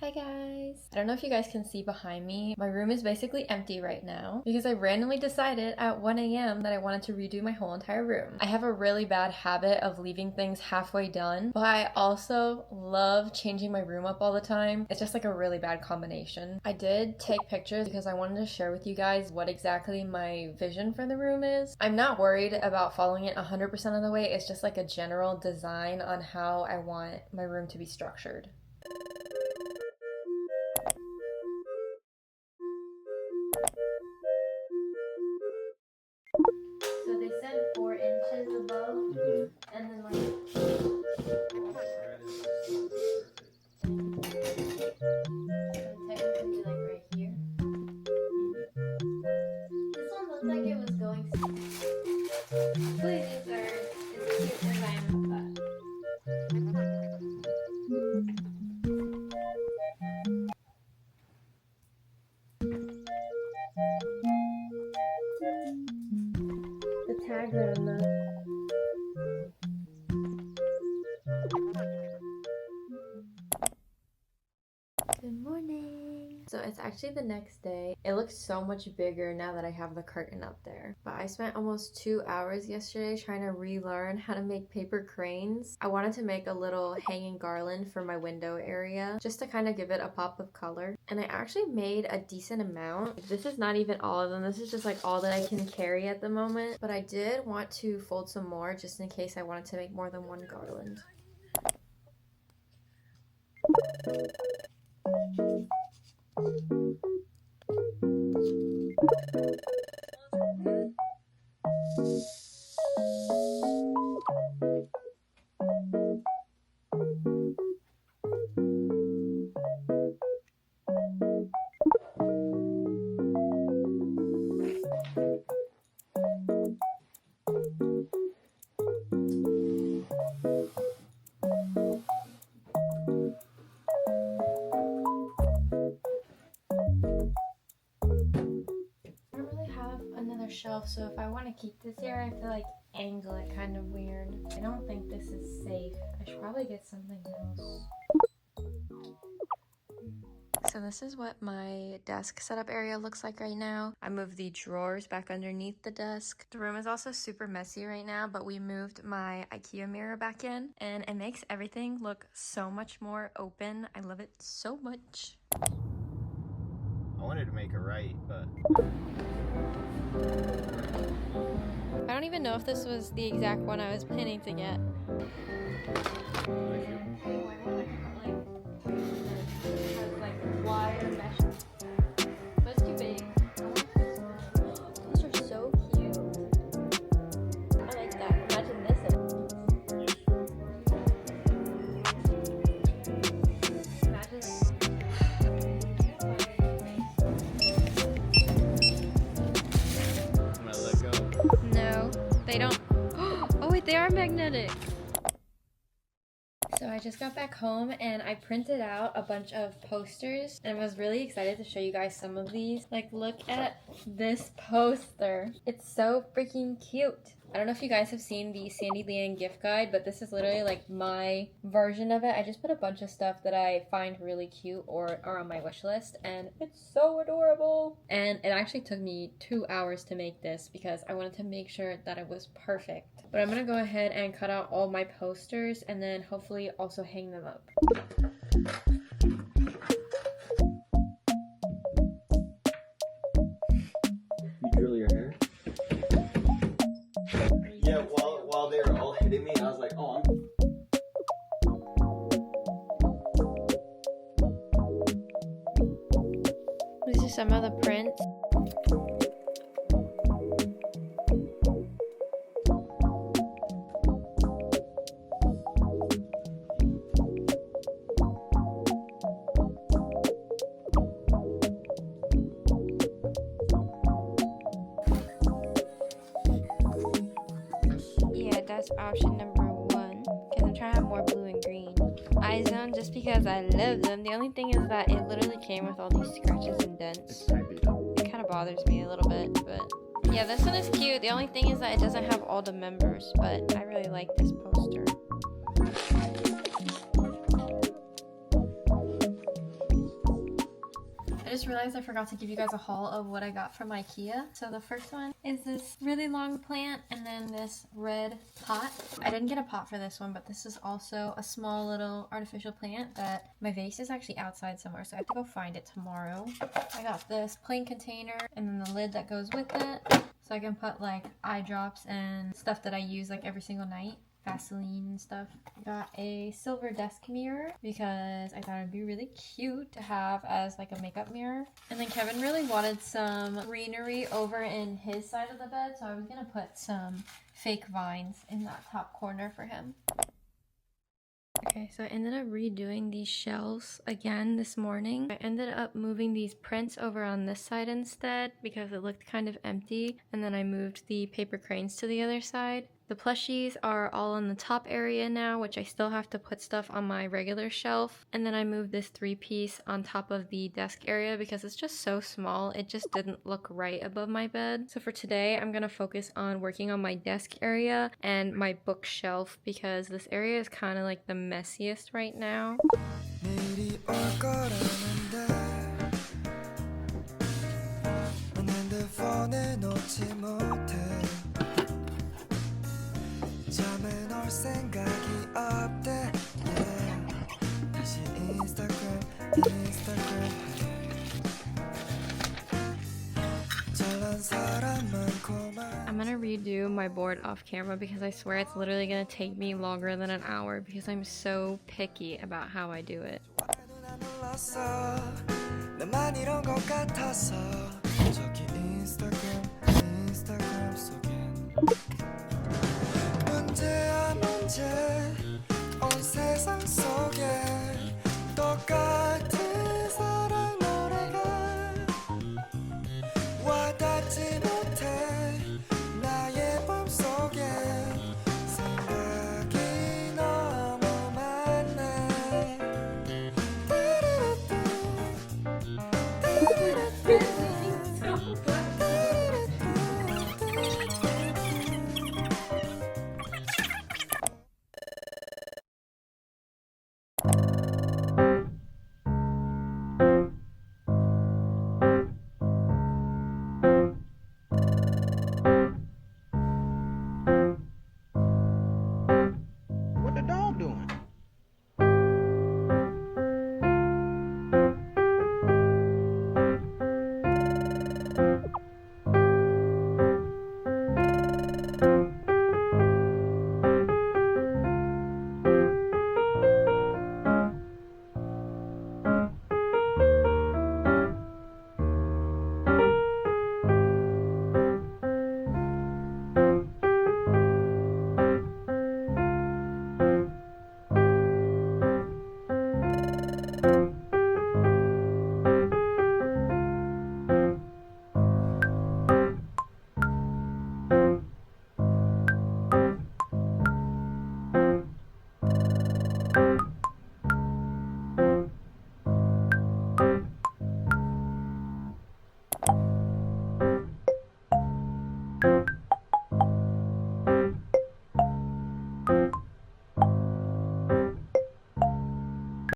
Hi guys! I don't know if you guys can see behind me. My room is basically empty right now because I randomly decided at 1 a.m. that I wanted to redo my whole entire room. I have a really bad habit of leaving things halfway done, but I also love changing my room up all the time. It's just like a really bad combination. I did take pictures because I wanted to share with you guys what exactly my vision for the room is. I'm not worried about following it 100% of the way. It's just like a general design on how I want my room to be structured. So they said 4 inches above, and then like technically like right here. This one looked like it was going. Please, sir, it's cute design, but. The tags are on the. Good morning. So it's actually the next day. It looks so much bigger now that I have the curtain up there. But I spent almost 2 hours yesterday trying to relearn how to make paper cranes. I wanted to make a little hanging garland for my window area just to kind of give it a pop of color. And I actually made a decent amount. This is not even all of them. This is just like all that I can carry at the moment. But I did want to fold some more just in case I wanted to make more than one garland. Shelf, so if I want to keep this here I have to like angle it kind of weird. I don't think this is safe. I should probably get something else. So this is what my desk setup area looks like right now. I moved the drawers back underneath the desk. The room is also super messy right now, but we moved my IKEA mirror back in and it makes everything look so much more open. I love it so much. I wanted to make it right, but I don't even know if this was the exact one I was planning to get. Wire mesh. But it's too big. Those are so cute. I like that. Imagine this. Imagine. I'm gonna let go. No, they don't. Oh wait, they are magnetic. So I just got back home and I printed out a bunch of posters and I was really excited to show you guys some of these. Like, look at this poster. It's so freaking cute. I don't know if you guys have seen the Sandy Leanne gift guide, but this is literally like my version of it. I just put a bunch of stuff that I find really cute or are on my wish list, and it's so adorable. And it actually took me 2 hours to make this because I wanted to make sure that it was perfect. But I'm gonna go ahead and cut out all my posters and then hopefully also hang them up. You drill your hair? Yeah, while they were all hitting me, I was like, oh, These are some of the prints. That's option number 1 because I'm trying to have more blue and green. iZone just because I love them. The only thing is that it literally came with all these scratches and dents. It kind of bothers me a little bit, but yeah, this one is cute. The only thing is that it doesn't have all the members, but I really like this poster. just realized I forgot to give you guys a haul of what I got from IKEA. So the first one is this really long plant and then this red pot. I didn't get a pot for this one, but this is also a small little artificial plant that my vase is actually outside somewhere, so I have to go find it tomorrow. I got this plain container and then the lid that goes with it, so I can put like eye drops and stuff that I use like every single night. Vaseline and stuff. Got a silver desk mirror because I thought it'd be really cute to have as like a makeup mirror. And then Kevin really wanted some greenery over in his side of the bed, so I was gonna put some fake vines in that top corner for him. Okay, so I ended up redoing these shelves again this morning. I ended up moving these prints over on this side instead because it looked kind of empty, and then I moved the paper cranes to the other side. The plushies are all in the top area now, which I still have to put stuff on my regular shelf. And then I moved this 3-piece on top of the desk area because it's just so small. It just didn't look right above my bed. So for today, I'm gonna focus on working on my desk area and my bookshelf because this area is kind of like the messiest right now. I'm gonna redo my board off camera because I swear it's literally gonna take me longer than an hour because I'm so picky about how I do it. What the dog doing?